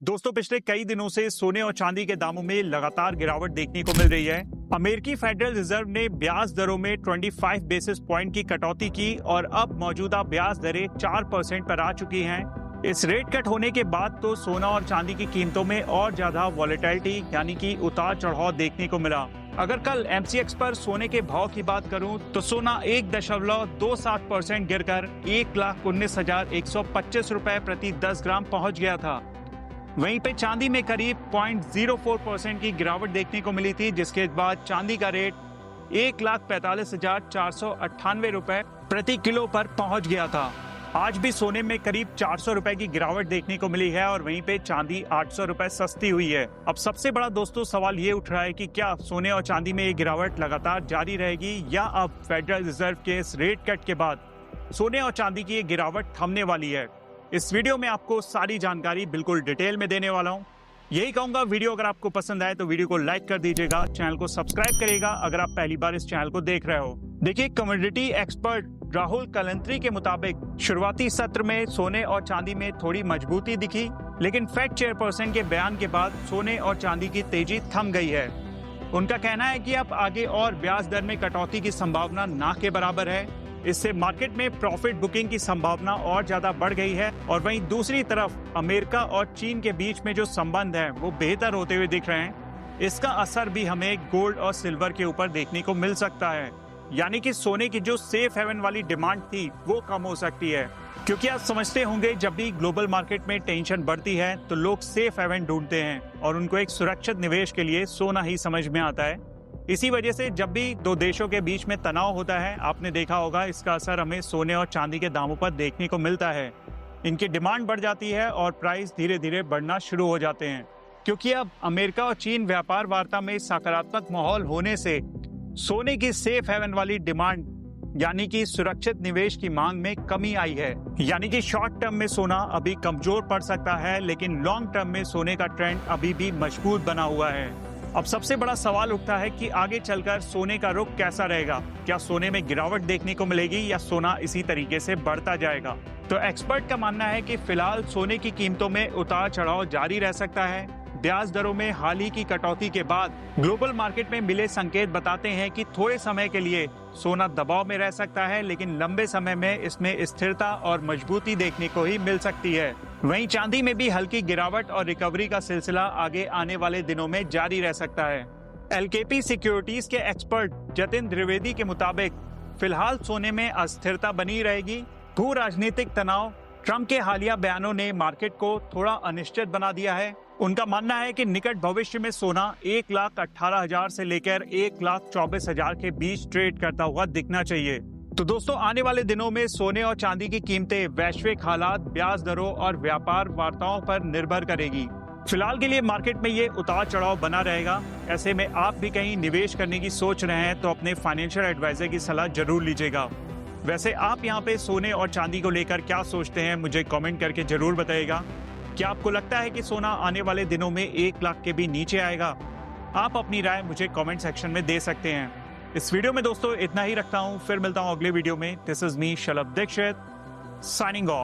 दोस्तों, पिछले कई दिनों से सोने और चांदी के दामों में लगातार गिरावट देखने को मिल रही है। अमेरिकी फेडरल रिजर्व ने ब्याज दरों में 25 बेसिस पॉइंट की कटौती की और अब मौजूदा ब्याज दरें 4% पर आ चुकी हैं। इस रेट कट होने के बाद तो सोना और चांदी की कीमतों में और ज्यादा वॉलेटिलिटी यानी कि उतार चढ़ाव देखने को मिला। अगर कल MCX पर सोने के भाव की बात करूं तो सोना 1.27% गिरकर 1,19,125 रुपए प्रति 10 ग्राम पहुंच गया था। वहीं पे चांदी में करीब 0.04% की गिरावट देखने को मिली थी, जिसके बाद चांदी का रेट 1,45,498 रुपए प्रति किलो पर पहुंच गया था। आज भी सोने में करीब 400 रुपए की गिरावट देखने को मिली है और वहीं पे चांदी 800 रुपए सस्ती हुई है। अब सबसे बड़ा दोस्तों सवाल ये उठ रहा है कि क्या सोने और चांदी में ये गिरावट लगातार जारी रहेगी या अब फेडरल रिजर्व के इस रेट कट के बाद सोने और चांदी की ये गिरावट थमने वाली है। इस वीडियो में आपको सारी जानकारी बिल्कुल डिटेल में देने वाला हूं। यही कहूंगा, वीडियो अगर आपको पसंद आए तो वीडियो को लाइक कर दीजिएगा, चैनल को सब्सक्राइब करिएगा अगर आप पहली बार इस चैनल को देख रहे हो। देखिए, कमोडिटी एक्सपर्ट राहुल कलंत्री के मुताबिक शुरुआती सत्र में सोने और चांदी में थोड़ी मजबूती दिखी, लेकिन फेड चेयरपर्सन के बयान के बाद सोने और चांदी की तेजी थम गई है। उनका कहना है कि अब आगे और ब्याज दर में कटौती की संभावना ना के बराबर है। इससे मार्केट में प्रॉफिट बुकिंग की संभावना और ज्यादा बढ़ गई है और वहीं दूसरी तरफ अमेरिका और चीन के बीच में जो संबंध है वो बेहतर होते हुए दिख रहे हैं। इसका असर भी हमें गोल्ड और सिल्वर के ऊपर देखने को मिल सकता है, यानी कि सोने की जो सेफ हेवन वाली डिमांड थी वो कम हो सकती है। क्योंकि आप समझते होंगे, जब भी ग्लोबल मार्केट में टेंशन बढ़ती है तो लोग सेफ हेवन ढूंढते हैं और उनको एक सुरक्षित निवेश के लिए सोना ही समझ में आता है। इसी वजह से जब भी दो देशों के बीच में तनाव होता है, आपने देखा होगा इसका असर हमें सोने और चांदी के दामों पर देखने को मिलता है। इनकी डिमांड बढ़ जाती है और प्राइस धीरे धीरे बढ़ना शुरू हो जाते हैं। क्योंकि अब अमेरिका और चीन व्यापार वार्ता में सकारात्मक माहौल होने से सोने की सेफ हेवन वाली डिमांड यानी कि सुरक्षित निवेश की मांग में कमी आई है। यानी कि शॉर्ट टर्म में सोना अभी कमजोर पड़ सकता है, लेकिन लॉन्ग टर्म में सोने का ट्रेंड अभी भी मजबूत बना हुआ है। अब सबसे बड़ा सवाल उठता है कि आगे चलकर सोने का रुख कैसा रहेगा। क्या सोने में गिरावट देखने को मिलेगी या सोना इसी तरीके से बढ़ता जाएगा? तो एक्सपर्ट का मानना है कि फिलहाल सोने की कीमतों में उतार चढ़ाव जारी रह सकता है। ब्याज दरों में हाल ही की कटौती के बाद ग्लोबल मार्केट में मिले संकेत बताते हैं कि थोड़े समय के लिए सोना दबाव में रह सकता है, लेकिन लंबे समय में इसमें स्थिरता और मजबूती देखने को ही मिल सकती है। वहीं चांदी में भी हल्की गिरावट और रिकवरी का सिलसिला आगे आने वाले दिनों में जारी रह सकता है। LKP सिक्योरिटीज के एक्सपर्ट जतिन द्विवेदी के मुताबिक फिलहाल सोने में अस्थिरता बनी रहेगी। भू राजनीतिक तनाव, ट्रंप के हालिया बयानों ने मार्केट को थोड़ा अनिश्चित बना दिया है। उनका मानना है कि निकट भविष्य में सोना 1,18,000 से लेकर 1,24,000 के बीच ट्रेड करता हुआ दिखना चाहिए। तो दोस्तों, आने वाले दिनों में सोने और चांदी की कीमतें वैश्विक हालात, ब्याज दरों और व्यापार वार्ताओं पर निर्भर करेगी। फिलहाल के लिए मार्केट में ये उतार चढ़ाव बना रहेगा। ऐसे में आप भी कहीं निवेश करने की सोच रहे हैं तो अपने फाइनेंशियल एडवाइजर की सलाह जरूर लीजिएगा। वैसे आप यहाँ पे सोने और चांदी को लेकर क्या सोचते हैं, मुझे कमेंट करके जरूर बताइएगा। क्या आपको लगता है कि सोना आने वाले दिनों में 1 लाख के भी नीचे आएगा? आप अपनी राय मुझे कमेंट सेक्शन में दे सकते हैं। इस वीडियो में दोस्तों इतना ही रखता हूं, फिर मिलता हूं अगले वीडियो में। This is me Shalabh Dikshit, signing of.